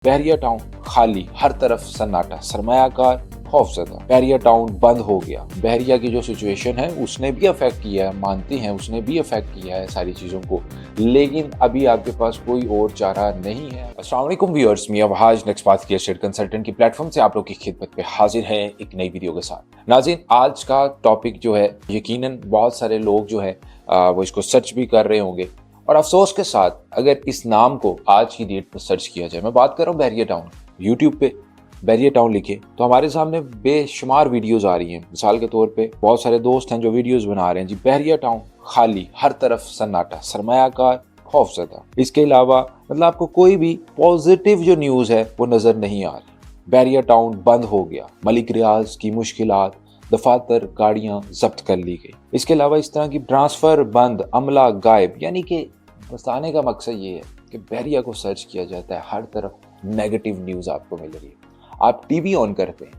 बहरिया town खाली, हर तरफ सन्नाटा, सरमायाकार खौफजदा। बहरिया टाउन बंद हो गया। बहरिया की जो सिचुएशन है उसने भी अफेक्ट किया है, मानते हैं उसने भी अफेक्ट किया है सारी चीज़ों को, लेकिन अभी आपके पास कोई और चारा नहीं है। अस्सलाम वालेकुम व्यूअर्स, मियां वहाज नेक्स्ट पाथ की एस्टेट कंसल्टेंट की प्लेटफॉर्म से आप लोग की खिदमत पे हाजिर है एक नई वीडियो के साथ। नाज़रीन, आज का टॉपिक जो है यकीनन बहुत सारे लोग जो है वो इसको सर्च भी कर रहे होंगे, और अफसोस के साथ अगर इस नाम को आज की डेट पर सर्च किया जाए, मैं बात कर रहा हूँ बहरिया टाउन, यूट्यूब पे बहरिया टाउन लिखे तो हमारे सामने बेशुमार वीडियोस आ रही हैं। मिसाल के तौर पे बहुत सारे दोस्त हैं जो वीडियोस बना रहे हैं जी, बहरिया टाउन खाली, हर तरफ सन्नाटा, सरमायाकार खौफजदा। इसके अलावा मतलब आपको कोई भी पॉजिटिव जो न्यूज़ है वो नज़र नहीं आ रही। बहरिया टाउन बंद हो गया, मलिक रियाज की मुश्किलात, दफातर गाड़ियां जब्त कर ली गई। इसके अलावा इस तरह की ट्रांसफर बंद, अमला गायब, यानी कि बताने का मकसद ये है कि बहरिया को सर्च किया जाता है, हर तरफ नेगेटिव न्यूज़ आपको मिल रही है। आप टीवी ऑन करते हैं,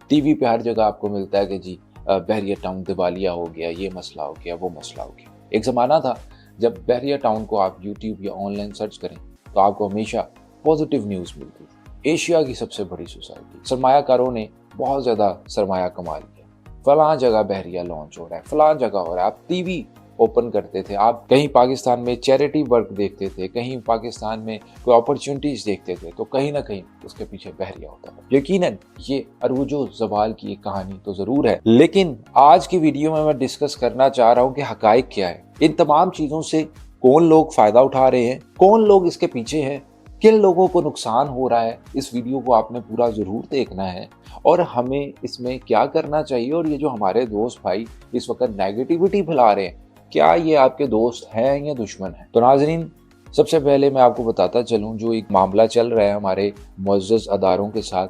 टीवी पे हर जगह आपको मिलता है कि जी बहरिया टाउन दिवालिया हो गया, ये मसला हो गया, वो मसला हो गया। एक ज़माना था जब बहरिया टाउन को आप यूट्यूब या ऑनलाइन सर्च करें तो आपको हमेशा पॉजिटिव न्यूज़ मिलती थी। एशिया की सबसे बड़ी सोसाइटी, सरमायाकारों ने बहुत ज़्यादा सरमाया कमा लिया, फलां जगह बहरिया लॉन्च हो रहा है, फलां जगह हो रहा है। आप टीवी ओपन करते थे, आप कहीं पाकिस्तान में चैरिटी वर्क देखते थे, कहीं पाकिस्तान में कोई अपॉर्चुनिटीज देखते थे, तो कहीं ना कहीं उसके पीछे बहरिया होता था। यकीनन ये अरूजो ज़वाल की एक कहानी तो ज़रूर है, लेकिन आज की वीडियो में मैं डिस्कस करना चाह रहा हूँ कि हकाइक क्या है, इन तमाम चीज़ों से कौन लोग फ़ायदा उठा रहे हैं, कौन लोग इसके पीछे हैं, किन लोगों को नुकसान हो रहा है। इस वीडियो को आपने पूरा ज़रूर देखना है और हमें इसमें क्या करना चाहिए। और ये जो हमारे दोस्त भाई इस वक्त नेगेटिविटी फैला रहे हैं, क्या ये आपके दोस्त हैं या दुश्मन हैं? तो नाजरीन, सबसे पहले मैं आपको बताता चलूँ, जो एक मामला चल रहा है हमारे मुअज़्ज़ज़ अदारों के साथ,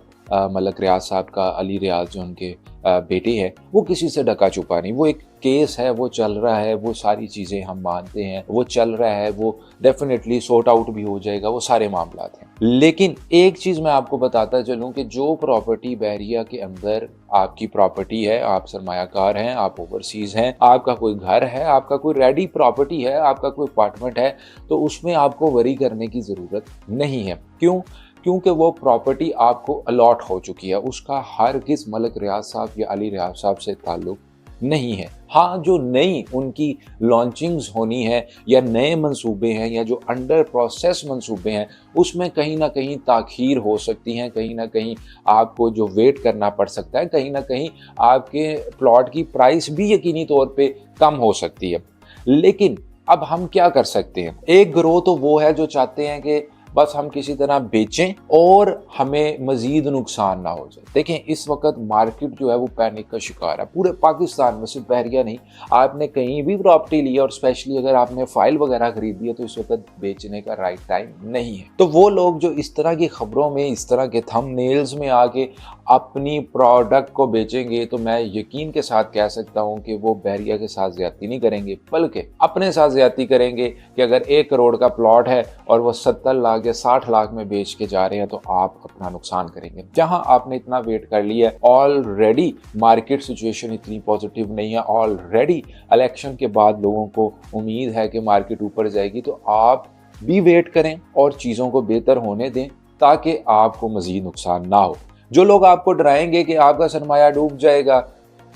मलक रियाज साहब का, अली रियाज जो उनके बेटे हैं, वो किसी से ढका छुपा नहीं, वो एक केस है, वो चल रहा है, वो सारी चीज़ें हम मानते हैं, वो चल रहा है, वो डेफिनेटली सॉर्ट आउट भी हो जाएगा, वो सारे मामला हैं। लेकिन एक चीज़ मैं आपको बताता चलूँ कि जो प्रॉपर्टी बहरिया के अंदर आपकी प्रॉपर्टी है, आप सरमायाकार हैं, आप ओवरसीज़ हैं, आपका कोई घर है, आपका कोई रेडी प्रॉपर्टी है, आपका कोई अपार्टमेंट है, तो उसमें आपको वरी करने की ज़रूरत नहीं है। क्यों? क्योंकि वो प्रॉपर्टी आपको अलॉट हो चुकी है, उसका हरगिज़ मलक रियाज साहब या अली रियाज साहब से ताल्लुक नहीं है। हाँ, जो नई उनकी लॉन्चिंग्स होनी है या नए मंसूबे हैं या जो अंडर प्रोसेस मंसूबे हैं, उसमें कहीं ना कहीं ताख़ीर हो सकती हैं, कहीं ना कहीं आपको जो वेट करना पड़ सकता है, कहीं ना कहीं आपके प्लॉट की प्राइस भी यकीनी तौर पे कम हो सकती है। लेकिन अब हम क्या कर सकते हैं? एक ग्रोह तो वो है जो चाहते हैं कि बस हम किसी तरह बेचें और हमें मजीद नुकसान ना हो जाए। देखें, इस वक्त मार्केट जो है वो पैनिक का शिकार है, पूरे पाकिस्तान में, सिर्फ बहरिया नहीं। आपने कहीं भी प्रॉपर्टी ली और स्पेशली अगर आपने फाइल वगैरह खरीदी है तो इस वक्त बेचने का राइट टाइम नहीं है। तो वो लोग जो इस तरह की खबरों में, इस तरह के थंबनेल्स में आके अपनी प्रोडक्ट को बेचेंगे, तो मैं यकीन के साथ कह सकता हूँ कि वो बहरिया के साथ ज्यादती नहीं करेंगे, बल्कि अपने साथ ज्यादती करेंगे कि अगर 1 करोड़ का प्लॉट है और वो 70 लाख या 60 लाख में बेच के जा रहे हैं, तो आप अपना नुकसान करेंगे। जहां आपने इतना वेट कर लिया है, ऑलरेडी मार्केट सिचुएशन इतनी पॉजिटिव नहीं है, ऑलरेडी इलेक्शन के बाद लोगों को उम्मीद है कि मार्केट ऊपर जाएगी, तो आप भी वेट करें और चीज़ों को बेहतर होने दें ताकि आपको मजीद नुकसान ना हो। जो लोग आपको डराएंगे कि आपका सरमाया डूब जाएगा,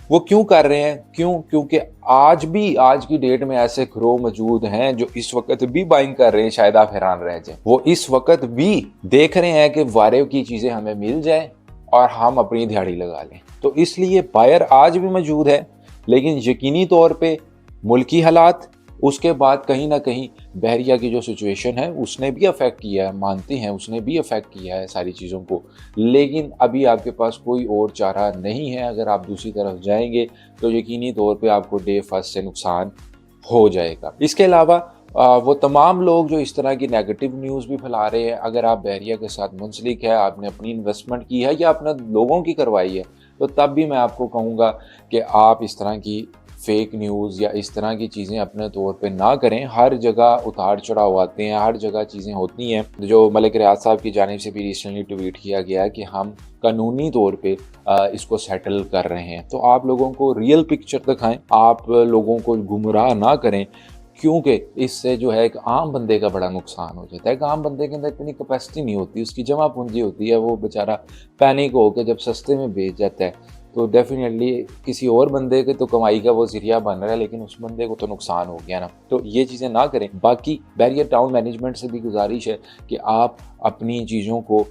वो क्यों कर रहे हैं? क्योंकि आज भी, आज की डेट में ऐसे ग्रोह मौजूद हैं जो इस वक्त भी बाइंग कर रहे हैं, शायद आप हैरान रह जाएं। वो इस वक्त भी देख रहे हैं कि वारे की चीज़ें हमें मिल जाए और हम अपनी दिहाड़ी लगा लें। तो इसलिए बायर आज भी मौजूद है, लेकिन यकीनी तौर पे मुल्की हालात, उसके बाद कहीं ना कहीं बहरिया की जो सिचुएशन है उसने भी अफेक्ट किया है, मानते हैं उसने भी अफेक्ट किया है सारी चीज़ों को, लेकिन अभी आपके पास कोई और चारा नहीं है। अगर आप दूसरी तरफ जाएंगे तो यकीनी तौर पे आपको डे फर्स्ट से नुकसान हो जाएगा। इसके अलावा वो तमाम लोग जो इस तरह की नेगेटिव न्यूज़ भी फैला रहे हैं, अगर आप बहरिया के साथ मुंसलिक है, आपने अपनी इन्वेस्टमेंट की है या अपने लोगों की करवाई है, तो तब भी मैं आपको कहूँगा कि आप इस तरह की फेक न्यूज़ या इस तरह की चीज़ें अपने तौर पे ना करें। हर जगह उतार चढ़ाव आते हैं, हर जगह चीज़ें होती हैं। जो मलिक रियाज साहब की जानिब से भी रिसेंटली ट्वीट किया गया है कि हम कानूनी तौर पे इसको सेटल कर रहे हैं। तो आप लोगों को रियल पिक्चर दिखाएं, आप लोगों को गुमराह ना करें, क्योंकि इससे जो है एक आम बंदे का बड़ा नुकसान हो जाता है। एक आम बंदे के अंदर इतनी कैपेसिटी नहीं होती, उसकी जमा पूंजी होती है, वो बेचारा पैनिक होकर जब सस्ते में बेच जाता है तो डेफिनेटली किसी और बंदे के तो कमाई का वो ज़रिया बन रहा है, लेकिन उस बंदे को तो नुकसान हो गया ना। तो ये चीज़ें ना करें। बाकी बैरियर टाउन मैनेजमेंट से भी गुजारिश है कि आप अपनी चीज़ों को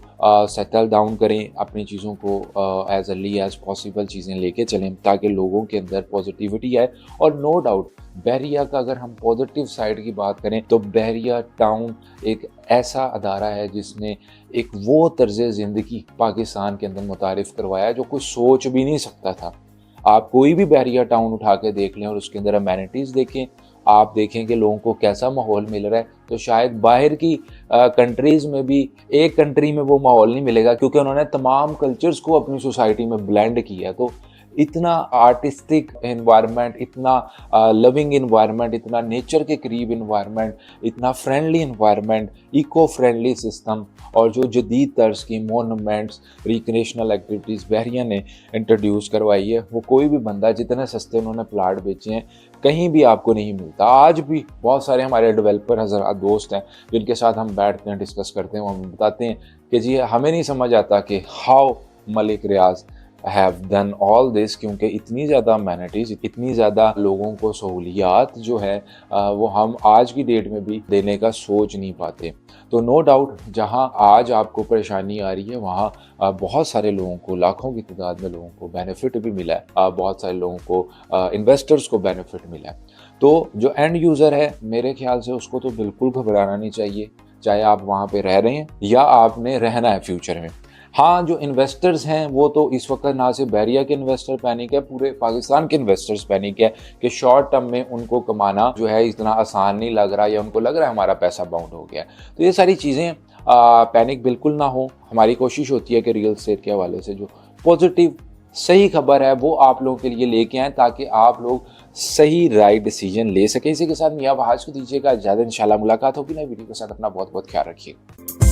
सेटल डाउन करें, अपनी चीज़ों को एज अर्ली एज पॉसिबल चीज़ें लेके चलें ताकि लोगों के अंदर पॉजिटिविटी आए। और नो डाउट बहरिया का अगर हम पॉजिटिव साइड की बात करें तो बहरिया टाउन एक ऐसा अदारा है जिसने एक वो तर्ज ज़िंदगी पाकिस्तान के अंदर मुतारिफ़ करवाया जो कोई सोच भी नहीं सकता था। आप कोई भी बहरिया टाउन उठा के देख लें और उसके अंदर अमेनिटीज़ देखें, आप देखें कि लोगों को कैसा माहौल मिल रहा है, तो शायद बाहर की कंट्रीज़ में भी एक कंट्री में वो माहौल नहीं मिलेगा, क्योंकि उन्होंने तमाम कल्चर्स को अपनी सोसाइटी में ब्लेंड किया। तो इतना आर्टिस्टिक एनवायरनमेंट, इतना लविंग एनवायरनमेंट, इतना नेचर के करीब एनवायरनमेंट, इतना friendly environment, eco friendly system और जो जदीद तर्ज की मोनूमेंट्स, रिक्रिएशनल एक्टिविटीज़ बहरिया ने इंट्रोड्यूस करवाई है, वो कोई भी बंदा जितने सस्ते उन्होंने प्लाट बेचे हैं कहीं भी आपको नहीं मिलता। आज भी बहुत सारे हमारे डेवलपर हज़रात दोस्त हैं जिनके साथ हम बैठते हैं, डिस्कस करते हैं, वो हमें बताते हैं कि जी हमें नहीं समझ आता कि how Malik Riyaz have done all this, क्योंकि इतनी ज़्यादा अमेनिटीज़, इतनी ज़्यादा लोगों को सहूलियात जो है वो हम आज की डेट में भी देने का सोच नहीं पाते। तो नो डाउट जहां आज आपको परेशानी आ रही है वहां बहुत सारे लोगों को, लाखों की तादाद में लोगों को बेनिफिट भी मिला है, बहुत सारे लोगों को, इन्वेस्टर्स को बेनिफिट मिला है। तो जो एंड यूज़र है मेरे ख्याल से उसको तो बिल्कुल घबराना नहीं चाहिए, चाहे आप वहाँ पे रह रहे हैं या आपने रहना है फ्यूचर में। हाँ, जो इन्वेस्टर्स हैं वो तो इस वक्त ना सिर्फ बहरिया के इन्वेस्टर पैनिक है, पूरे पाकिस्तान के इन्वेस्टर्स पैनिक है कि शॉर्ट टर्म में उनको कमाना जो है इतना आसान नहीं लग रहा, या उनको लग रहा है हमारा पैसा बाउंड हो गया। तो ये सारी चीज़ें पैनिक बिल्कुल ना हो। हमारी कोशिश होती है कि रियल एस्टेट के हवाले से जो पॉजिटिव सही खबर है वो आप लोगों के लिए लेके आएँ ताकि आप लोग सही राइट डिसीजन ले सकें। इसी के साथ मियां वहाज को दीजिएगा इजाज़त। इंशाल्लाह मुलाकात होगी नई वीडियो के साथ। अपना बहुत बहुत ख्याल रखिए।